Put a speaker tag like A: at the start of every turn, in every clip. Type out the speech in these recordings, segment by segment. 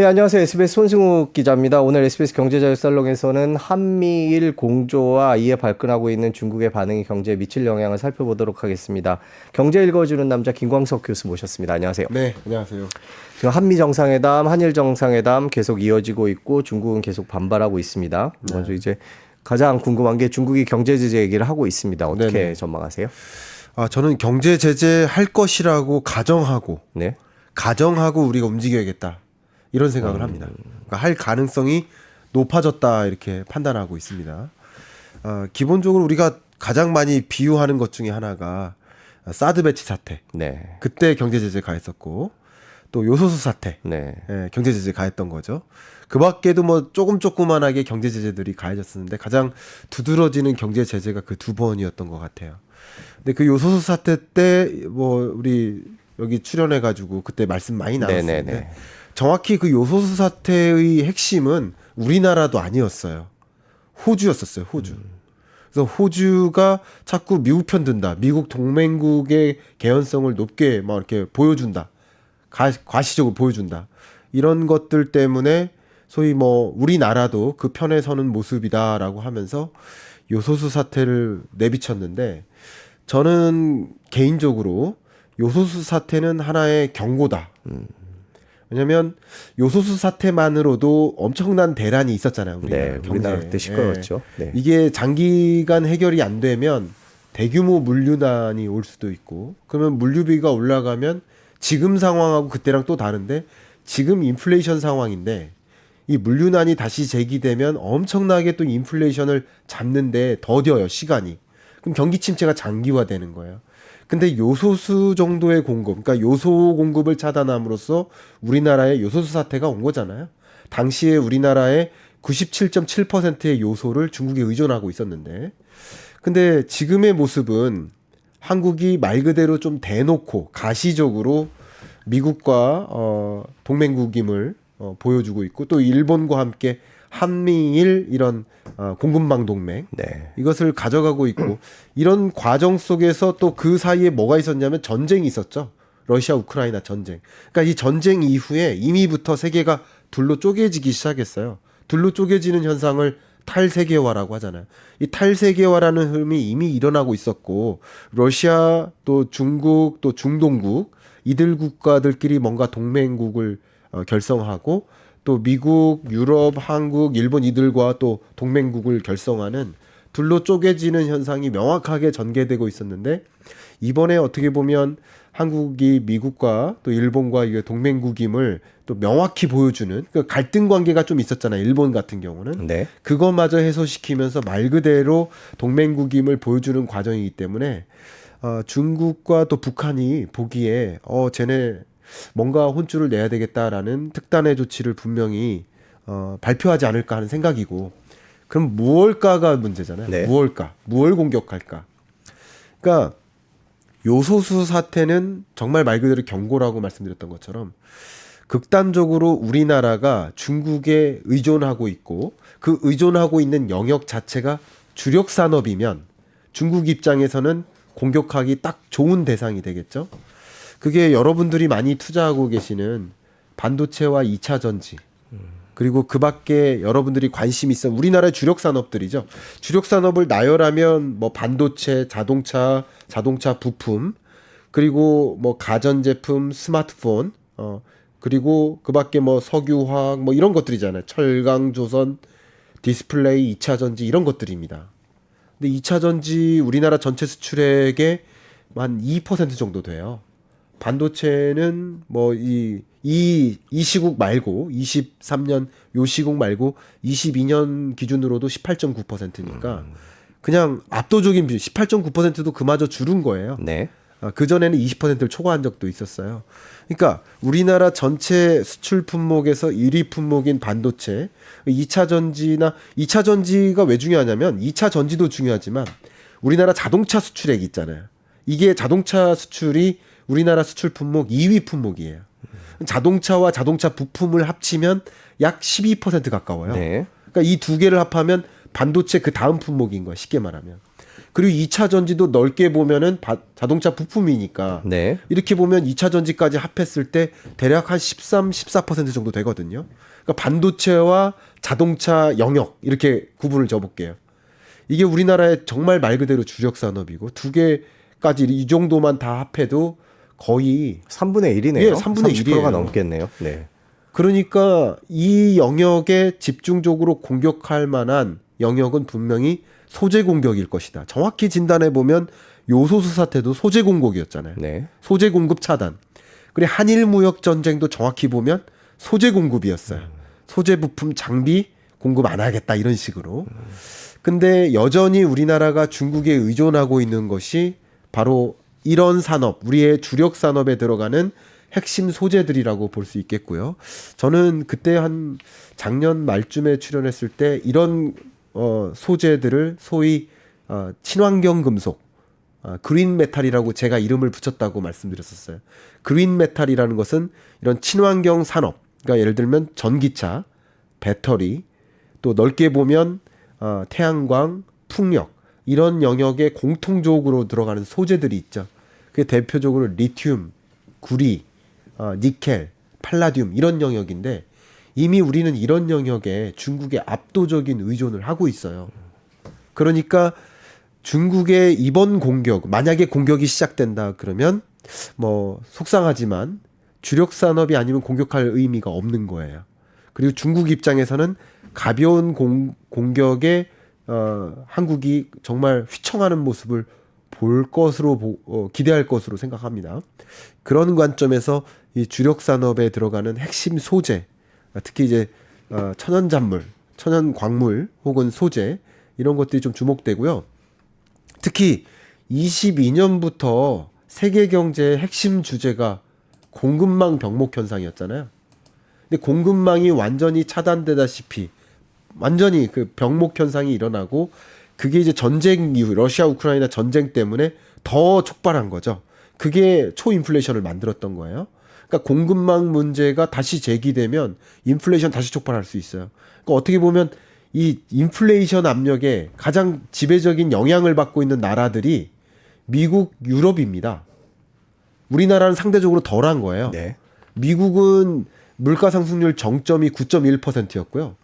A: 네, 안녕하세요. SBS 손승욱 기자입니다. 오늘 SBS 경제자유살롱에서는 한미일 공조와 이에 발끈하고 있는 중국의 반응이 경제에 미칠 영향을 살펴보도록 하겠습니다. 경제 읽어주는 남자 김광석 교수 모셨습니다. 안녕하세요.
B: 네, 안녕하세요.
A: 지금 한미 정상회담, 한일 정상회담 계속 이어지고 있고 중국은 계속 반발하고 있습니다. 먼저 이제 가장 궁금한 게 중국이 경제 제재 얘기를 하고 있습니다. 어떻게
B: 네네.
A: 전망하세요?
B: 저는 경제 제재 할 것이라고 가정하고 우리가 움직여야겠다 이런 생각을 합니다. 그러니까 할 가능성이 높아졌다 이렇게 판단하고 있습니다. 기본적으로 우리가 가장 많이 비유하는 것 중에 하나가 사드 배치 사태.
A: 네.
B: 그때 경제 제재 가했었고 또 요소수 사태.
A: 네.
B: 경제 제재 가했던 거죠. 그 밖에도 뭐 조그만하게 경제 제재들이 가해졌었는데 가장 두드러지는 경제 제재가 그 두 번이었던 것 같아요. 근데 그 요소수 사태 때 뭐 우리 여기 출연해가지고 그때 말씀 많이 나눴는데
A: 네네네.
B: 정확히 그 요소수 사태의 핵심은 우리나라도 아니었어요. 호주였었어요. 호주. 그래서 호주가 자꾸 미국 편 든다. 미국 동맹국의 개연성을 높게 막 이렇게 보여준다. 과시적으로 보여준다. 이런 것들 때문에 소위 뭐 우리나라도 그 편에 서는 모습이다라고 하면서 요소수 사태를 내비쳤는데 저는 개인적으로 요소수 사태는 하나의 경고다. 왜냐하면 요소수 사태만으로도 엄청난 대란이 있었잖아요.
A: 우리나라 그때 시끄러웠죠. 네.
B: 이게 장기간 해결이 안 되면 대규모 물류난이 올 수도 있고 그러면 물류비가 올라가면 지금 상황하고 그때랑 또 다른데 지금 인플레이션 상황인데 이 물류난이 다시 제기되면 엄청나게 또 인플레이션을 잡는데 더뎌요. 시간이. 그럼 경기 침체가 장기화되는 거예요. 근데 요소수 정도의 공급, 그러니까 요소 공급을 차단함으로써 우리나라에 요소수 사태가 온 거잖아요. 당시에 우리나라의 97.7%의 요소를 중국에 의존하고 있었는데, 근데 지금의 모습은 한국이 말 그대로 좀 대놓고 가시적으로 미국과 동맹국임을 보여주고 있고 또 일본과 함께 한미일 이런 공급망 동맹 이것을 가져가고 있고 이런 과정 속에서 또 그 사이에 뭐가 있었냐면 전쟁이 있었죠. 러시아 우크라이나 전쟁. 그러니까 이 전쟁 이후에 이미부터 세계가 둘로 쪼개지기 시작했어요. 둘로 쪼개지는 현상을 탈세계화라고 하잖아요. 이 탈세계화라는 흐름이 이미 일어나고 있었고 러시아 또 중국 또 중동국 이들 국가들끼리 뭔가 동맹국을 결성하고 또 미국, 유럽, 한국, 일본 이들과 또 동맹국을 결성하는 둘로 쪼개지는 현상이 명확하게 전개되고 있었는데 이번에 어떻게 보면 한국이 미국과 또 일본과 이게 동맹국임을 또 명확히 보여주는 그 갈등 관계가 좀 있었잖아요. 일본 같은 경우는. 그것마저 해소시키면서 말 그대로 동맹국임을 보여주는 과정이기 때문에 중국과 또 북한이 보기에 쟤네 뭔가 혼쭐을 내야 되겠다라는 특단의 조치를 분명히 발표하지 않을까 하는 생각이고 그럼 무엇일까가 문제잖아요. 무엇 공격할까? 그러니까 요소수 사태는 정말 말 그대로 경고라고 말씀드렸던 것처럼 극단적으로 우리나라가 중국에 의존하고 있고 그 의존하고 있는 영역 자체가 주력 산업이면 중국 입장에서는 공격하기 딱 좋은 대상이 되겠죠. 그게 여러분들이 많이 투자하고 계시는 반도체와 2차 전지 그리고 그 밖에 여러분들이 관심이 있어 우리나라의 주력 산업들이죠. 주력 산업을 나열하면 뭐 반도체, 자동차 부품 그리고 뭐 가전제품, 스마트폰 그리고 그 밖에 뭐 석유화학 뭐 이런 것들이잖아요. 철강, 조선, 디스플레이, 2차 전지 이런 것들입니다. 근데 2차 전지 우리나라 전체 수출액의 한 2% 정도 돼요. 반도체는 뭐 이 시국 말고 23년 요 시국 말고 22년 기준으로도 18.9%니까 그냥 압도적인 비율 18.9%도 그마저 줄은 거예요. 그 전에는 20%를 초과한 적도 있었어요. 그러니까 우리나라 전체 수출 품목에서 1위 품목인 반도체, 2차 전지가 왜 중요하냐면 2차 전지도 중요하지만 우리나라 자동차 수출액 있잖아요. 이게 자동차 수출이 우리나라 수출 품목 2위 품목이에요. 자동차와 자동차 부품을 합치면 약 12% 가까워요. 그러니까 이 두 개를 합하면 반도체 그 다음 품목인 거야. 쉽게 말하면. 그리고 2차 전지도 넓게 보면은 자동차 부품이니까
A: 네.
B: 이렇게 보면 2차 전지까지 합했을 때 대략 한 13, 14% 정도 되거든요. 그러니까 반도체와 자동차 영역 이렇게 구분을 줘볼게요. 이게 우리나라의 정말 말 그대로 주력 산업이고 두 개까지 이 정도만 다 합해도 거의
A: 3분의 1이네요.
B: 예, 3분의
A: 30%가
B: 1이에요.
A: 넘겠네요. 네.
B: 그러니까 이 영역에 집중적으로 공격할 만한 영역은 분명히 소재 공격일 것이다. 정확히 진단해 보면 요소수 사태도 소재 공격이었잖아요.
A: 네.
B: 소재 공급 차단. 그리고 한일 무역 전쟁도 정확히 보면 소재 공급이었어요. 소재 부품 장비 공급 안 하겠다 이런 식으로. 근데 여전히 우리나라가 중국에 의존하고 있는 것이 바로 이런 산업, 우리의 주력 산업에 들어가는 핵심 소재들이라고 볼 수 있겠고요. 저는 그때 한 작년 말쯤에 출연했을 때 이런 소재들을 소위 친환경 금속, 그린 메탈이라고 제가 이름을 붙였다고 말씀드렸었어요. 그린 메탈이라는 것은 이런 친환경 산업, 그러니까 예를 들면 전기차, 배터리, 또 넓게 보면 태양광, 풍력 이런 영역에 공통적으로 들어가는 소재들이 있죠. 그게 대표적으로 리튬, 구리, 니켈, 팔라듐 이런 영역인데 이미 우리는 이런 영역에 중국의 압도적인 의존을 하고 있어요. 그러니까 중국의 이번 공격, 만약에 공격이 시작된다 그러면 뭐 속상하지만 주력 산업이 아니면 공격할 의미가 없는 거예요. 그리고 중국 입장에서는 가벼운 공격에 한국이 정말 휘청하는 모습을 볼 것으로 기대할 것으로 생각합니다. 그런 관점에서 이 주력 산업에 들어가는 핵심 소재, 특히 이제 천연 잔물, 천연 광물 혹은 소재 이런 것들이 좀 주목되고요. 특히 22년부터 세계 경제의 핵심 주제가 공급망 병목 현상이었잖아요. 근데 공급망이 완전히 차단되다시피 완전히 그 병목 현상이 일어나고 그게 이제 전쟁 이후 러시아 우크라이나 전쟁 때문에 더 촉발한 거죠. 그게 초인플레이션을 만들었던 거예요. 그러니까 공급망 문제가 다시 제기되면 인플레이션 다시 촉발할 수 있어요. 그러니까 어떻게 보면 이 인플레이션 압력에 가장 지배적인 영향을 받고 있는 나라들이 미국, 유럽입니다. 우리나라는 상대적으로 덜한 거예요.
A: 네.
B: 미국은 물가 상승률 정점이 9.1%였고요.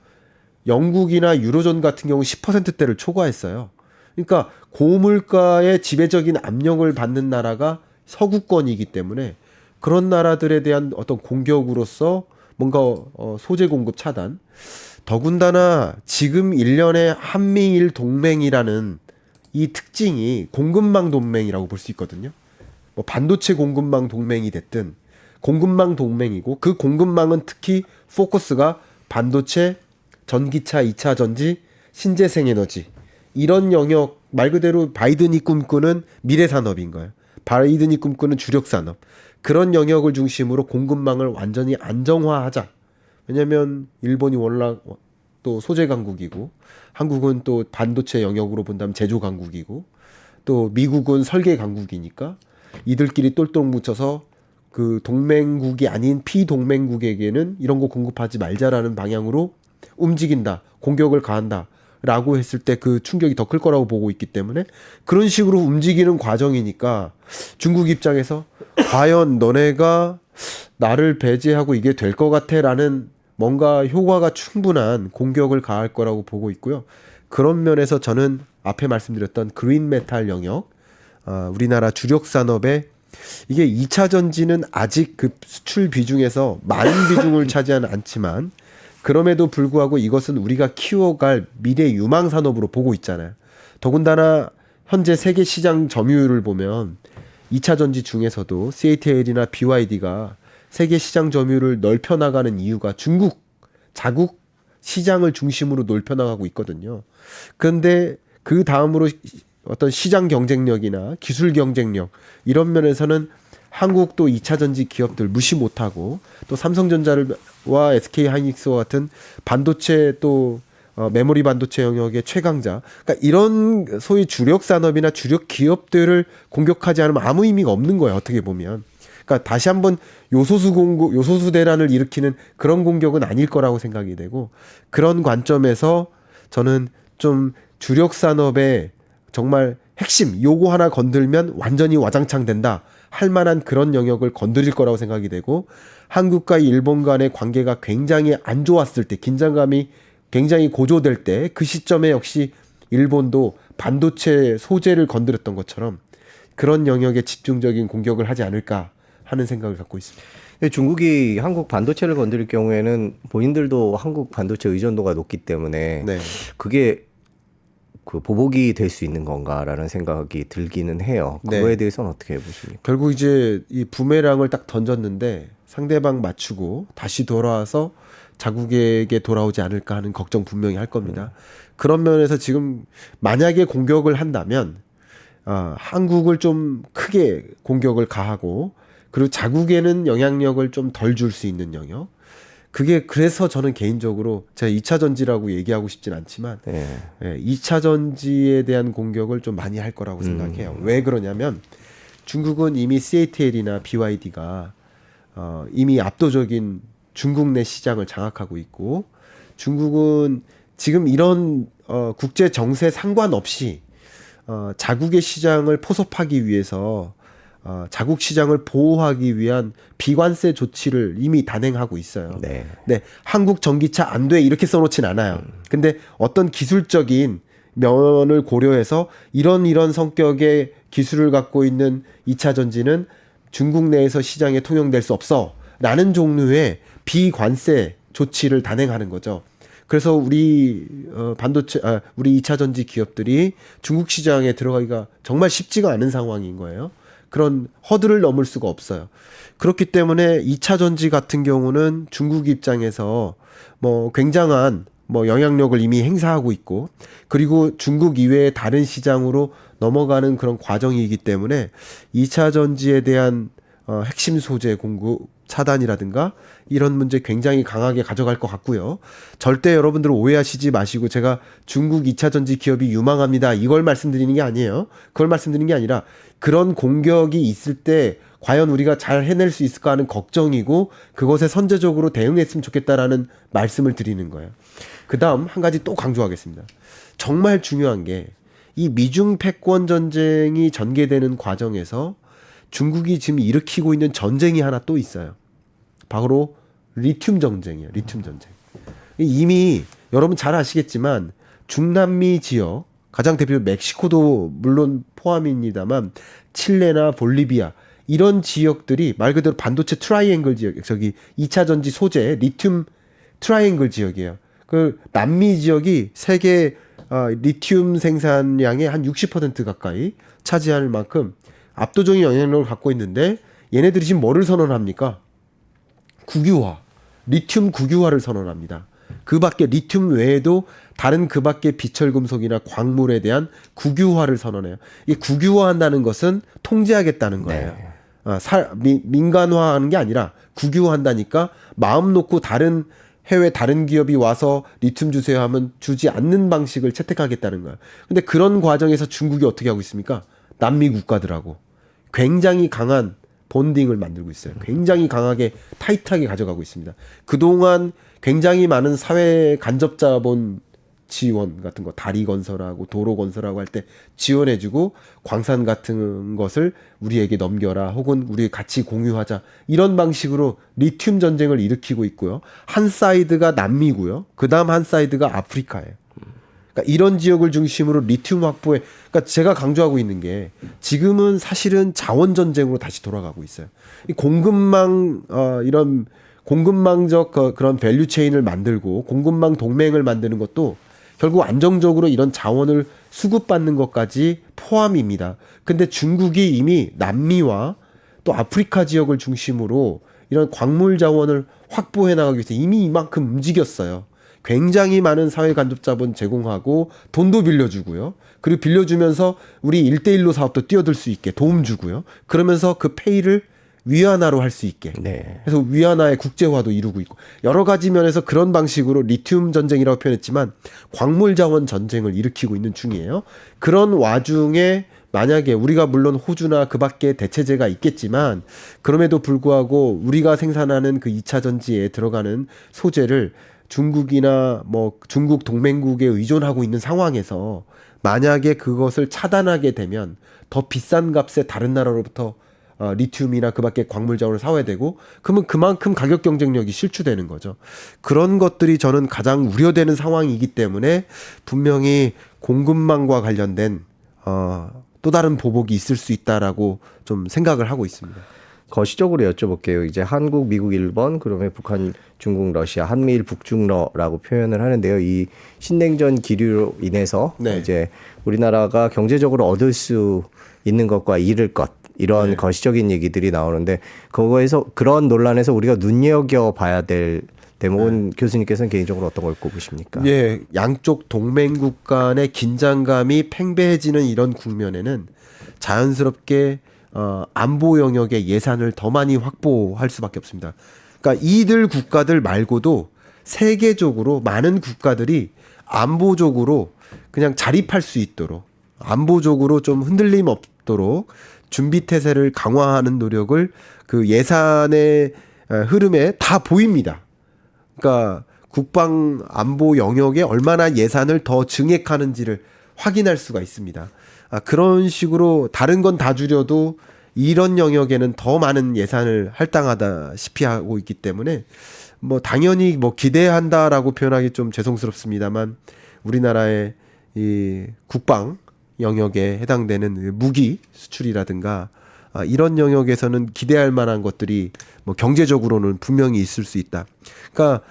B: 영국이나 유로존 같은 경우 10%대를 초과했어요. 그러니까 고물가의 지배적인 압력을 받는 나라가 서구권이기 때문에 그런 나라들에 대한 어떤 공격으로서 뭔가 소재 공급 차단. 더군다나 지금 일련의 한미일 동맹이라는 이 특징이 공급망 동맹이라고 볼 수 있거든요. 뭐 반도체 공급망 동맹이 됐든 공급망 동맹이고 그 공급망은 특히 포커스가 반도체, 전기차, 2차 전지, 신재생 에너지 이런 영역 말 그대로 바이든이 꿈꾸는 미래 산업인 거예요. 바이든이 꿈꾸는 주력 산업. 그런 영역을 중심으로 공급망을 완전히 안정화하자. 왜냐하면 일본이 워낙 또 소재 강국이고 한국은 또 반도체 영역으로 본다면 제조 강국이고 또 미국은 설계 강국이니까 이들끼리 똘똘 뭉쳐서 그 동맹국이 아닌 피동맹국에게는 이런 거 공급하지 말자라는 방향으로 움직인다. 공격을 가한다. 라고 했을 때 그 충격이 더 클 거라고 보고 있기 때문에 그런 식으로 움직이는 과정이니까 중국 입장에서 과연 너네가 나를 배제하고 이게 될 것 같아 라는 뭔가 효과가 충분한 공격을 가할 거라고 보고 있고요. 그런 면에서 저는 앞에 말씀드렸던 그린 메탈 영역, 우리나라 주력 산업에 이게 2차 전지는 아직 그 수출 비중에서 많은 비중을 차지하는 않지만 그럼에도 불구하고 이것은 우리가 키워갈 미래 유망 산업으로 보고 있잖아요. 더군다나 현재 세계 시장 점유율을 보면 2차 전지 중에서도 CATL이나 BYD가 세계 시장 점유율을 넓혀 나가는 이유가 중국 자국 시장을 중심으로 넓혀 나가고 있거든요. 그런데 그 다음으로 어떤 시장 경쟁력이나 기술 경쟁력 이런 면에서는 한국도 2차 전지 기업들 무시 못하고 또 삼성전자와 SK하이닉스와 같은 반도체 또 메모리 반도체 영역의 최강자. 그러니까 이런 소위 주력 산업이나 주력 기업들을 공격하지 않으면 아무 의미가 없는 거예요. 어떻게 보면. 그러니까 다시 한번 요소수 대란을 일으키는 그런 공격은 아닐 거라고 생각이 되고 그런 관점에서 저는 좀 주력 산업에 정말 핵심 요거 하나 건들면 완전히 와장창 된다 할 만한 그런 영역을 건드릴 거라고 생각이 되고, 한국과 일본 간의 관계가 굉장히 안 좋았을 때, 긴장감이 굉장히 고조될 때 그 시점에 역시 일본도 반도체 소재를 건드렸던 것처럼 그런 영역에 집중적인 공격을 하지 않을까 하는 생각을 갖고 있습니다.
A: 중국이 한국 반도체를 건드릴 경우에는 본인들도 한국 반도체 의존도가 높기 때문에
B: 네.
A: 그게 그 보복이 될 수 있는 건가라는 생각이 들기는 해요.
B: 네.
A: 그거에 대해서는 어떻게 보십니까?
B: 결국 이제 이 부메랑을 딱 던졌는데 상대방 맞추고 다시 돌아와서 자국에게 돌아오지 않을까 하는 걱정 분명히 할 겁니다. 그런 면에서 지금 만약에 공격을 한다면 한국을 좀 크게 공격을 가하고, 그리고 자국에는 영향력을 좀 덜 줄 수 있는 영역. 그게 그래서 저는 개인적으로 제가 2차 전지라고 얘기하고 싶진 않지만
A: 네.
B: 2차 전지에 대한 공격을 좀 많이 할 거라고 생각해요. 왜 그러냐면 중국은 이미 CATL이나 BYD가 이미 압도적인 중국 내 시장을 장악하고 있고, 중국은 지금 이런 국제 정세 상관없이 자국의 시장을 포섭하기 위해서 자국 시장을 보호하기 위한 비관세 조치를 이미 단행하고 있어요.
A: 네.
B: 네, 한국 전기차 안 돼 이렇게 써놓진 않아요. 근데 어떤 기술적인 면을 고려해서 이런 성격의 기술을 갖고 있는 2차 전지는 중국 내에서 시장에 통용될 수 없어 라는 종류의 비관세 조치를 단행하는 거죠. 그래서 우리 반도체 우리 2차 전지 기업들이 중국 시장에 들어가기가 정말 쉽지가 않은 상황인 거예요. 그런 허들을 넘을 수가 없어요. 그렇기 때문에 2차 전지 같은 경우는 중국 입장에서 뭐 굉장한 영향력을 이미 행사하고 있고, 그리고 중국 이외의 다른 시장으로 넘어가는 그런 과정이기 때문에 2차 전지에 대한 핵심 소재 공급 차단이라든가 이런 문제 굉장히 강하게 가져갈 것 같고요. 절대 여러분들 오해하시지 마시고 제가 중국 2차 전지 기업이 유망합니다 이걸 말씀드리는 게 아니에요. 그걸 말씀드리는 게 아니라 그런 공격이 있을 때 과연 우리가 잘 해낼 수 있을까 하는 걱정이고, 그것에 선제적으로 대응했으면 좋겠다라는 말씀을 드리는 거예요. 그 다음 한 가지 또 강조하겠습니다. 정말 중요한 게 이 미중 패권 전쟁이 전개되는 과정에서 중국이 지금 일으키고 있는 전쟁이 하나 또 있어요. 바로 리튬 전쟁이에요. 리튬 전쟁. 이미 여러분 잘 아시겠지만 중남미 지역, 가장 대표 멕시코도 물론 포함입니다만 칠레나 볼리비아 이런 지역들이 말 그대로 반도체 트라이앵글 지역, 저기 2차 전지 소재 리튬 트라이앵글 지역이에요. 그 남미 지역이 세계 리튬 생산량의 한 60% 가까이 차지할 만큼 압도적인 영향력을 갖고 있는데, 얘네들이 지금 뭐를 선언합니까? 국유화, 리튬 국유화를 선언합니다. 그 밖에 리튬 외에도 다른 그 밖에 비철금속이나 광물에 대한 국유화를 선언해요. 이 국유화한다는 것은 통제하겠다는 거예요.
A: 네.
B: 민간화하는 게 아니라 국유화한다니까 마음 놓고 해외 다른 기업이 와서 리튬 주세요 하면 주지 않는 방식을 채택하겠다는 거예요. 근데 그런 과정에서 중국이 어떻게 하고 있습니까? 남미 국가들하고 굉장히 강한 본딩을 만들고 있어요. 굉장히 강하게 타이트하게 가져가고 있습니다. 그동안 굉장히 많은 사회 간접 자본 지원 같은 거, 다리 건설하고 도로 건설하고 할 때 지원해주고, 광산 같은 것을 우리에게 넘겨라 혹은 우리 같이 공유하자 이런 방식으로 리튬 전쟁을 일으키고 있고요. 한 사이드가 남미고요. 그 다음 한 사이드가 아프리카예요. 그러니까 이런 지역을 중심으로 리튬 확보에, 그러니까 제가 강조하고 있는 게 지금은 사실은 자원 전쟁으로 다시 돌아가고 있어요. 이 공급망 이런 공급망적 그런 밸류 체인을 만들고 공급망 동맹을 만드는 것도 결국 안정적으로 이런 자원을 수급받는 것까지 포함입니다. 근데 중국이 이미 남미와 또 아프리카 지역을 중심으로 이런 광물 자원을 확보해 나가기 위해서 이미 이만큼 움직였어요. 굉장히 많은 사회 간접 자본 제공하고 돈도 빌려주고요. 그리고 빌려주면서 우리 1대1로 사업도 뛰어들 수 있게 도움 주고요. 그러면서 그 페이를 위안화로 할 수 있게.
A: 네.
B: 그래서 위안화의 국제화도 이루고 있고 여러 가지 면에서 그런 방식으로 리튬 전쟁이라고 표현했지만 광물 자원 전쟁을 일으키고 있는 중이에요. 그런 와중에 만약에 우리가 물론 호주나 그 밖에 대체제가 있겠지만 그럼에도 불구하고 우리가 생산하는 그 2차 전지에 들어가는 소재를 중국이나 뭐 중국 동맹국에 의존하고 있는 상황에서 만약에 그것을 차단하게 되면 더 비싼 값에 다른 나라로부터 리튬이나 그밖에 광물 자원을 사와야 되고 그러면 그만큼 가격 경쟁력이 실추되는 거죠. 그런 것들이 저는 가장 우려되는 상황이기 때문에 분명히 공급망과 관련된 또 다른 보복이 있을 수 있다라고 좀 생각을 하고 있습니다.
A: 거시적으로 여쭤볼게요. 이제 한국, 미국, 일본, 그러면 북한, 중국, 러시아, 한미일 북중러라고 표현을 하는데요. 이 신냉전 기류로 인해서
B: 네.
A: 이제 우리나라가 경제적으로 얻을 수 있는 것과 잃을 것 이런
B: 네.
A: 거시적인 얘기들이 나오는데 그거에서 그런 논란에서 우리가 눈여겨 봐야 될 대목은 교수님께서는 개인적으로 어떤 걸 꼽으십니까?
B: 예, 양쪽 동맹국 간의 긴장감이 팽배해지는 이런 국면에는 자연스럽게 안보 영역의 예산을 더 많이 확보할 수밖에 없습니다. 그러니까 이들 국가들 말고도 세계적으로 많은 국가들이 안보적으로 그냥 자립할 수 있도록 안보적으로 좀 흔들림 없도록 준비 태세를 강화하는 노력을 그 예산의 흐름에 다 보입니다. 그러니까 국방 안보 영역에 얼마나 예산을 더 증액하는지를 확인할 수가 있습니다. 그런 식으로 다른 건 다 줄여도 이런 영역에는 더 많은 예산을 할당하다시피 하고 있기 때문에 뭐 당연히 뭐 기대한다라고 표현하기 좀 죄송스럽습니다만 우리나라의 이 국방 영역에 해당되는 무기 수출이라든가 이런 영역에서는 기대할 만한 것들이 뭐 경제적으로는 분명히 있을 수 있다. 그러니까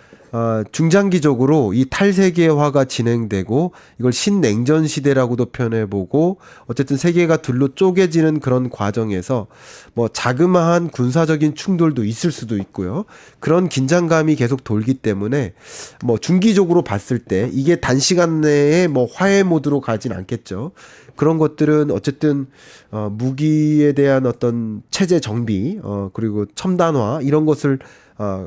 B: 중장기적으로 이 탈세계화가 진행되고 이걸 신냉전 시대라고도 표현해보고 어쨌든 세계가 둘로 쪼개지는 그런 과정에서 뭐 자그마한 군사적인 충돌도 있을 수도 있고요. 그런 긴장감이 계속 돌기 때문에 뭐 중기적으로 봤을 때 이게 단시간 내에 뭐 화해 모드로 가진 않겠죠. 그런 것들은 어쨌든 무기에 대한 어떤 체제 정비 그리고 첨단화 이런 것을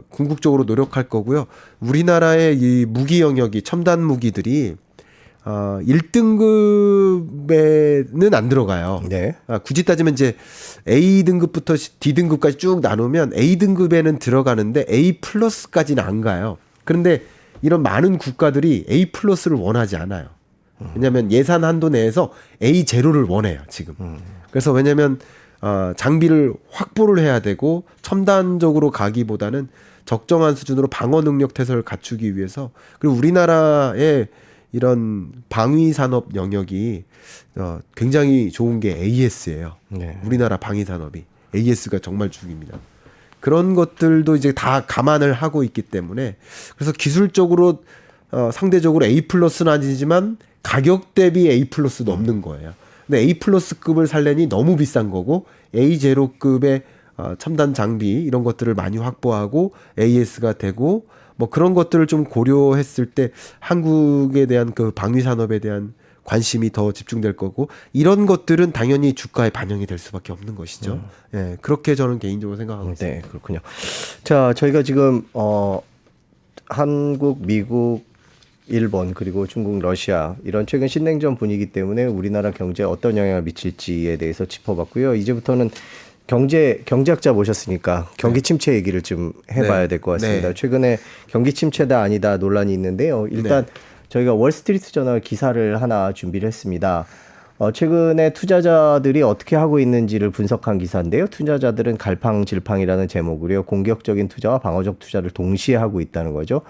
B: 궁극적으로 노력할 거고요. 우리나라의 이 무기 영역이 첨단 무기들이 1등급에는 안 들어가요.
A: 네.
B: 굳이 따지면 이제 A 등급부터 D 등급까지 쭉 나누면 A 등급에는 들어가는데 A 플러스까지는 안 가요. 그런데 이런 많은 국가들이 A 플러스를 원하지 않아요. 왜냐하면 예산 한도 내에서 A 제로를 원해요 지금. 그래서 왜냐하면 장비를 확보를 해야 되고 첨단적으로 가기보다는 적정한 수준으로 방어 능력 태세를 갖추기 위해서 그리고 우리나라의 이런 방위 산업 영역이 굉장히 좋은 게 AS예요.
A: 네.
B: 우리나라 방위 산업이 AS가 정말 중입니다. 그런 것들도 이제 다 감안을 하고 있기 때문에 그래서 기술적으로 상대적으로 A 플러스는 아니지만 가격 대비 A 플러스도 없는 거예요. 근데 A 플러스급을 살려니 너무 비싼 거고 A 제로급의 첨단 장비 이런 것들을 많이 확보하고 AS가 되고 뭐 그런 것들을 좀 고려했을 때 한국에 대한 그 방위 산업에 대한 관심이 더 집중될 거고 이런 것들은 당연히 주가에 반영이 될 수밖에 없는 것이죠. 예, 그렇게 저는 개인적으로 생각하고 있습니다.
A: 네, 그렇군요. 자, 저희가 지금 한국, 미국, 일본 그리고 중국, 러시아 이런 최근 신냉전 분위기 때문에 우리나라 경제에 어떤 영향을 미칠지에 대해서 짚어봤고요. 이제부터는 경제학자 모셨으니까 경기 침체 얘기를 좀 해봐야 될 것 같습니다.
B: 네.
A: 최근에 경기 침체다 아니다 논란이 있는데요. 일단 저희가 월스트리트 저널 기사를 하나 준비를 했습니다. 최근에 투자자들이 어떻게 하고 있는지를 분석한 기사인데요. 투자자들은 갈팡질팡이라는 제목으로요. 공격적인 투자와 방어적 투자를 동시에 하고 있다는 거죠.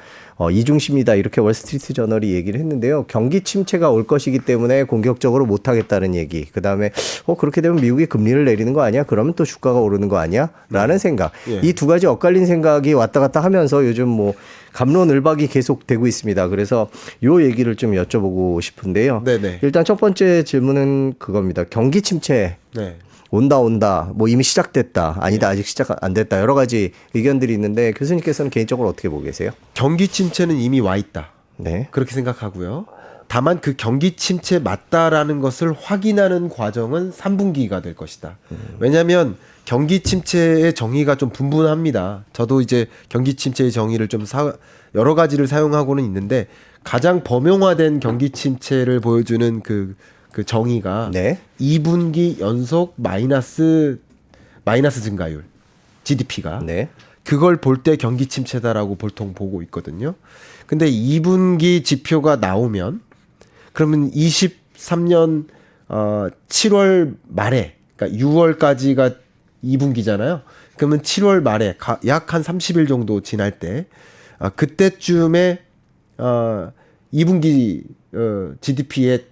A: 이중시입니다. 이렇게 월스트리트 저널이 얘기를 했는데요. 경기 침체가 올 것이기 때문에 공격적으로 못하겠다는 얘기. 그다음에 그렇게 되면 미국이 금리를 내리는 거 아니야? 그러면 또 주가가 오르는 거 아니야? 라는 생각.
B: 예.
A: 이 두 가지 엇갈린 생각이 왔다 갔다 하면서 요즘 뭐 갑론을박이 계속되고 있습니다. 그래서 요 얘기를 좀 여쭤보고 싶은데요.
B: 네네.
A: 일단 첫 번째 질문은 그겁니다. 경기 침체
B: 네.
A: 온다 뭐 이미 시작됐다 아니다 아직 시작 안 됐다 여러 가지 의견들이 있는데 교수님께서는 개인적으로 어떻게 보고 계세요?
B: 경기 침체는 이미 와 있다.
A: 네.
B: 그렇게 생각하고요. 다만 그 경기 침체 맞다라는 것을 확인하는 과정은 3분기가 될 것이다. 왜냐하면 경기 침체의 정의가 좀 분분합니다. 저도 이제 경기 침체의 정의를 좀 여러 가지를 사용하고는 있는데 가장 범용화된 경기 침체를 보여주는 그 정의가
A: 네.
B: 2분기 연속 마이너스 증가율 GDP가
A: 네.
B: 그걸 볼 때 경기 침체다라고 보통 보고 있거든요. 근데 2분기 지표가 나오면 그러면 23년 7월 말에 그러니까 6월까지가 2분기잖아요. 그러면 7월 말에 약 한 30일 정도 지날 때 그때쯤에 2분기 GDP의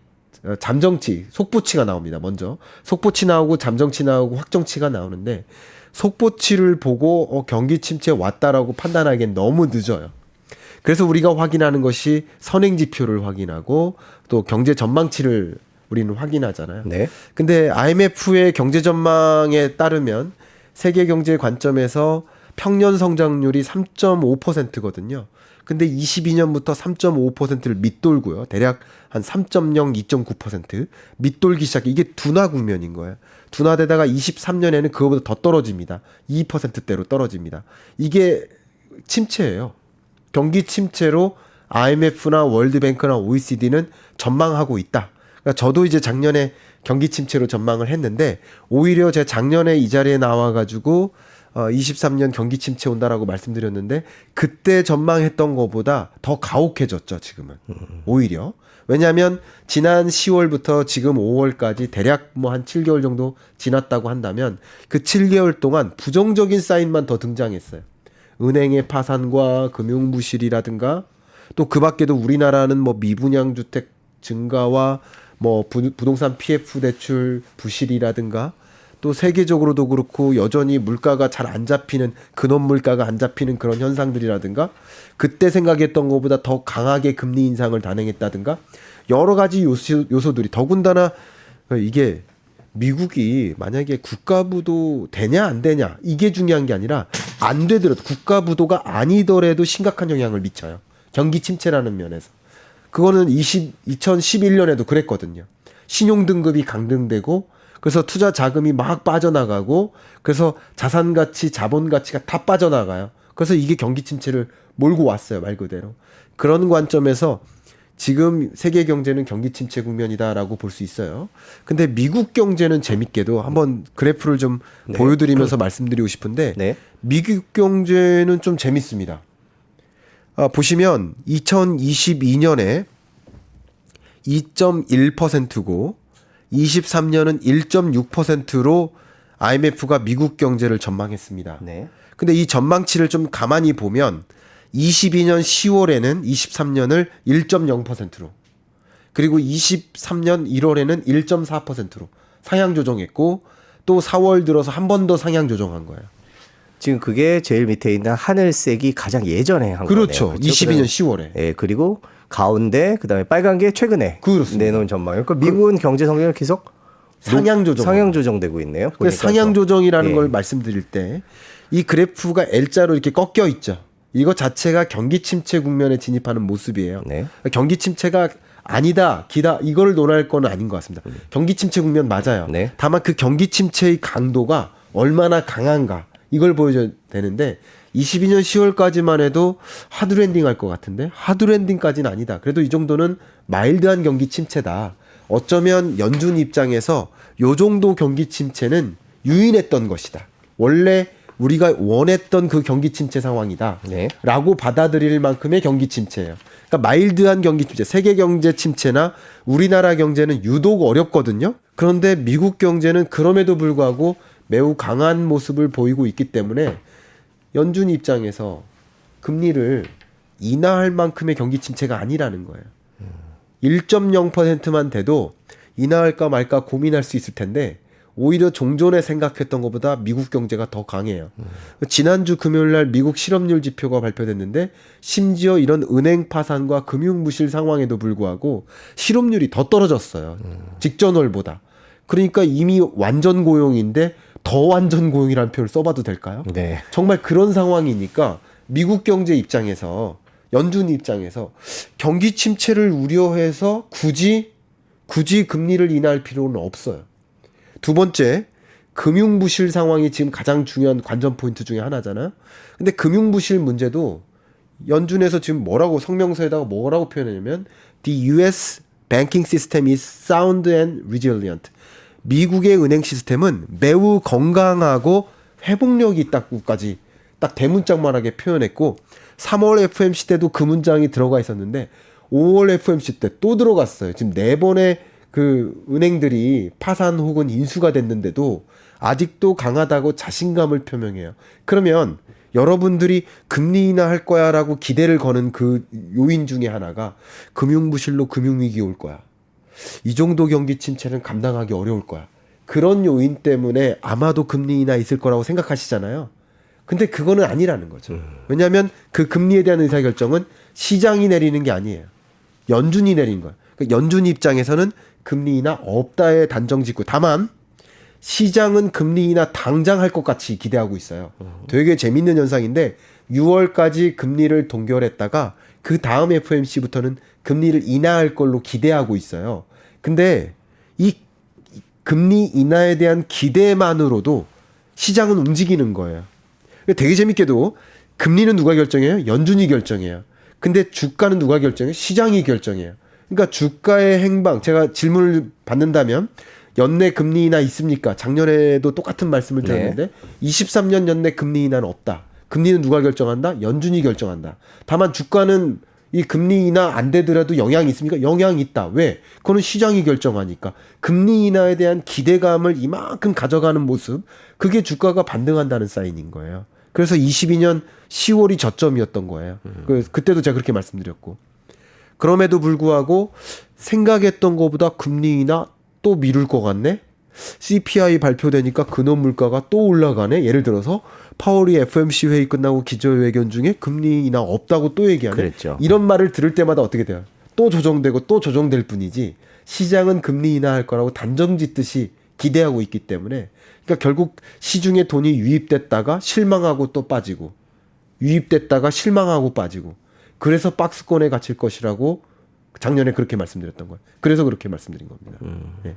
B: 잠정치, 속보치가 나옵니다. 먼저 속보치 나오고 잠정치 나오고 확정치가 나오는데 속보치를 보고 경기 침체 왔다라고 판단하기엔 너무 늦어요. 그래서 우리가 확인하는 것이 선행지표를 확인하고 또 경제 전망치를 우리는 확인하잖아요.
A: 네. 근데
B: IMF의 경제 전망에 따르면 세계 경제 관점에서 평년 성장률이 3.5%거든요. 근데 22년부터 3.5%를 밑돌고요. 대략 한 3.0, 2.9% 밑돌기 시작해. 이게 둔화 국면인 거예요. 둔화되다가 23년에는 그거보다 더 떨어집니다. 2%대로 떨어집니다. 이게 침체예요. 경기 침체로 IMF나 월드뱅크나 OECD는 전망하고 있다. 그러니까 저도 이제 작년에 경기 침체로 전망을 했는데 오히려 제 작년에 이 자리에 나와가지고 23년 경기 침체 온다라고 말씀드렸는데 그때 전망했던 것보다 더 가혹해졌죠 지금은 오히려. 왜냐하면 지난 10월부터 지금 5월까지 대략 뭐 한 7개월 정도 지났다고 한다면 그 7개월 동안 부정적인 사인만 더 등장했어요. 은행의 파산과 금융부실이라든가 또 그 밖에도 우리나라는 뭐 미분양 주택 증가와 뭐 부동산 PF 대출 부실이라든가 또 세계적으로도 그렇고 여전히 물가가 잘 안 잡히는 근원 물가가 안 잡히는 그런 현상들이라든가 그때 생각했던 것보다 더 강하게 금리 인상을 단행했다든가 여러 가지 요소들이 더군다나 이게 미국이 만약에 국가부도 되냐 안 되냐 이게 중요한 게 아니라 안 되더라도 국가부도가 아니더라도 심각한 영향을 미쳐요. 경기 침체라는 면에서. 그거는 2011년에도 그랬거든요. 신용등급이 강등되고 그래서 투자 자금이 막 빠져나가고 그래서 자산 가치, 자본 가치가 다 빠져나가요. 그래서 이게 경기 침체를 몰고 왔어요. 말 그대로. 그런 관점에서 지금 세계 경제는 경기 침체 국면이다라고 볼 수 있어요. 근데 미국 경제는 재밌게도 한번 그래프를 좀
A: 네.
B: 보여드리면서 말씀드리고 싶은데
A: 네.
B: 미국 경제는 좀 재밌습니다. 보시면 2022년에 2.1%고 23년은 1.6%로 IMF가 미국 경제를 전망했습니다.
A: 네.
B: 근데 이 전망치를 좀 가만히 보면 22년 10월에는 23년을 1.0%로 그리고 23년 1월에는 1.4%로 상향 조정했고 또 4월 들어서 한 번 더 상향 조정한 거예요.
A: 지금 그게 제일 밑에 있는 하늘색이 가장 예전에 한
B: 그렇죠.
A: 거네요.
B: 22년 10월에.
A: 예, 그리고 가운데 그다음에 빨간 게 최근에
B: 그렇습니다.
A: 내놓은 전망이에요. 그러니까 미국은 경제 성장이 계속
B: 상향 조정.
A: 상향 조정되고 있네요.
B: 그 상향 조정이라는
A: 예.
B: 걸 말씀드릴 때 이 그래프가 L자로 이렇게 꺾여 있죠. 이거 자체가 경기 침체 국면에 진입하는 모습이에요.
A: 네.
B: 경기 침체가 아니다, 기다 이걸 논할 건 아닌 것 같습니다. 경기 침체 국면 맞아요.
A: 네.
B: 다만 그 경기 침체의 강도가 얼마나 강한가 이걸 보여줘야 되는데 22년 10월까지만 해도 하드랜딩 할 것 같은데 하드랜딩까지는 아니다. 그래도 이 정도는 마일드한 경기 침체다. 어쩌면 연준 입장에서 요 정도 경기 침체는 유인했던 것이다. 원래 우리가 원했던 그 경기 침체 상황이다.
A: 네.
B: 라고 받아들일 만큼의 경기 침체예요. 그러니까 마일드한 경기 침체, 세계 경제 침체나 우리나라 경제는 유독 어렵거든요. 그런데 미국 경제는 그럼에도 불구하고 매우 강한 모습을 보이고 있기 때문에 연준 입장에서 금리를 인하할 만큼의 경기 침체가 아니라는 거예요. 1.0%만 돼도 인하할까 말까 고민할 수 있을 텐데 오히려 종전에 생각했던 것보다 미국 경제가 더 강해요. 지난주 금요일 날 미국 실업률 지표가 발표됐는데 심지어 이런 은행 파산과 금융 부실 상황에도 불구하고 실업률이 더 떨어졌어요. 직전월보다. 그러니까 이미 완전 고용인데 더 완전 고용이라는 표현을 써봐도 될까요?
A: 네.
B: 정말 그런 상황이니까 미국 경제 입장에서 연준 입장에서 경기 침체를 우려해서 굳이 금리를 인하할 필요는 없어요. 두 번째, 금융부실 상황이 지금 가장 중요한 관전 포인트 중에 하나잖아요. 근데 금융부실 문제도 연준에서 지금 뭐라고 성명서에다가 뭐라고 표현하냐면 The U.S. banking system is sound and resilient. 미국의 은행 시스템은 매우 건강하고 회복력이 있다고까지 딱 대문짝만하게 표현했고 3월 FMC 때도 그 문장이 들어가 있었는데 5월 FMC 때 또 들어갔어요. 지금 4번의 그 은행들이 파산 혹은 인수가 됐는데도 아직도 강하다고 자신감을 표명해요. 그러면 여러분들이 금리 인하할 거야라고 기대를 거는 그 요인 중에 하나가 금융부실로 금융위기 올 거야. 이 정도 경기 침체는 감당하기 어려울 거야. 그런 요인 때문에 아마도 금리 인하 있을 거라고 생각하시잖아요. 근데 그거는 아니라는 거죠. 왜냐하면 그 금리에 대한 의사결정은 시장이 내리는 게 아니에요. 연준이 내린 거예요. 그러니까 연준 입장에서는 금리 인하 없다의 단정 짓고 다만 시장은 금리 인하 당장 할 것 같이 기대하고 있어요. 되게 재밌는 현상인데 6월까지 금리를 동결했다가 그 다음 FOMC부터는 금리를 인하할 걸로 기대하고 있어요. 근데 이 금리 인하에 대한 기대만으로도 시장은 움직이는 거예요. 되게 재밌게도 금리는 누가 결정해요? 연준이 결정해요. 근데 주가는 누가 결정해요? 시장이 결정해요. 그러니까 주가의 행방, 제가 질문을 받는다면 연내 금리 인하 있습니까? 작년에도 똑같은 말씀을 드렸는데 23년 연내 금리 인하는 없다. 금리는 누가 결정한다? 연준이 결정한다. 다만 주가는 이 금리 인하 안 되더라도 영향이 있습니까? 영향이 있다. 왜? 그거는 시장이 결정하니까. 금리 인하에 대한 기대감을 이만큼 가져가는 모습, 그게 주가가 반등한다는 사인인 거예요. 그래서 22년 10월이 저점이었던 거예요. 그때도 제가 그렇게 말씀드렸고. 그럼에도 불구하고 생각했던 것보다 금리 인하 또 미룰 것 같네? CPI 발표되니까 근원 물가가 또 올라가네? 예를 들어서 파월이 FOMC 회의 끝나고 기자회견 중에 금리 인하 없다고 또 얘기하네?
A: 그랬죠.
B: 이런 말을 들을 때마다 어떻게 돼요? 또 조정되고 또 조정될 뿐이지 시장은 금리 인하할 거라고 단정 짓듯이 기대하고 있기 때문에 그러니까 결국 시중에 돈이 유입됐다가 실망하고 또 빠지고 유입됐다가 실망하고 빠지고 그래서 박스권에 갇힐 것이라고 작년에 그렇게 말씀드렸던 거예요. 그래서 그렇게 말씀드린 겁니다. 예.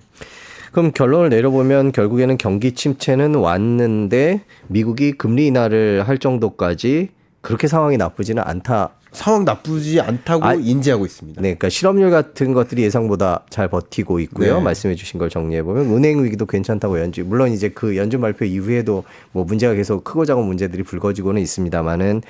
A: 그럼 결론을 내려보면 결국에는 경기 침체는 왔는데 미국이 금리 인하를 할 정도까지 그렇게 상황이 나쁘지는 않다.
B: 상황 나쁘지 않다고 인지하고 있습니다.
A: 네, 그러니까 실업률 같은 것들이 예상보다 잘 버티고 있고요.
B: 네.
A: 말씀해주신 걸 정리해 보면 은행 위기도 괜찮다고 물론 이제 그 연준 발표 이후에도 뭐 문제가 계속 크고 작은 문제들이 불거지고는 있습니다만은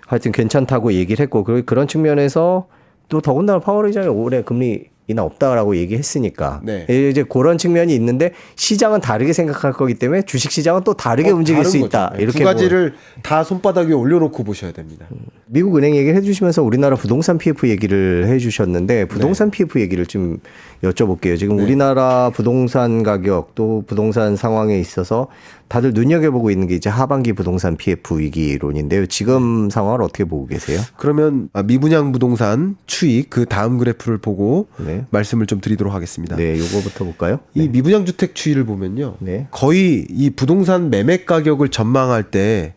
A: 하여튼 괜찮다고 얘기를 했고 그런 측면에서 또 더군다나 파월 의장이 올해 금리 인하 없다라고 얘기했으니까
B: 네.
A: 이제 그런 측면이 있는데 시장은 다르게 생각할 거기 때문에 주식 시장은 또 다르게 움직일 수 있다.
B: 거죠.
A: 이렇게
B: 두 가지를 다 손바닥 위에 올려놓고 보셔야 됩니다.
A: 미국 은행 얘기를 해주시면서 우리나라 부동산 PF 얘기를 해주셨는데 부동산 PF 얘기를 좀 여쭤볼게요. 지금 우리나라 부동산 가격 또 부동산 상황에 있어서 다들 눈여겨보고 있는 게 이제 하반기 부동산 PF 위기론인데요. 지금 상황을 어떻게 보고 계세요?
B: 그러면 미분양 부동산 추이 그 다음 그래프를 보고 말씀을 좀 드리도록 하겠습니다.
A: 네, 요거부터 볼까요?
B: 이 미분양 주택 추이를 보면요.
A: 네.
B: 거의 이 부동산 매매 가격을 전망할 때